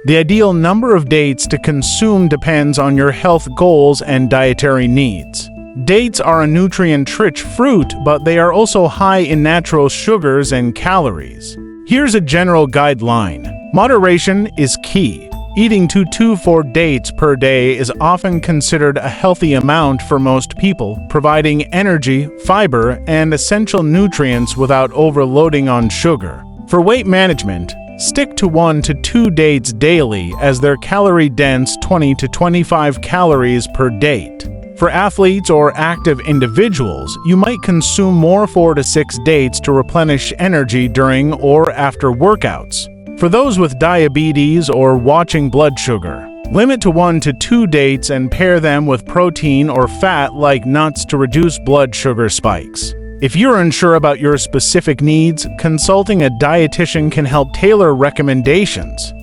The ideal number of dates to consume depends on your health goals and dietary needs. Dates are a nutrient-rich fruit, but they are also high in natural sugars and calories. Here's a general guideline. Moderation is key. Eating 2 to 4 dates per day is often considered a healthy amount for most people, providing energy, fiber, and essential nutrients without overloading on sugar. For weight management, stick to 1 to 2 dates daily as they're calorie-dense, 20 to 25 calories per date. For athletes or active individuals, you might consume more 4 to 6 dates to replenish energy during or after workouts. For those with diabetes or watching blood sugar, limit to 1 to 2 dates and pair them with protein or fat like nuts to reduce blood sugar spikes. If you're unsure about your specific needs, consulting a dietitian can help tailor recommendations.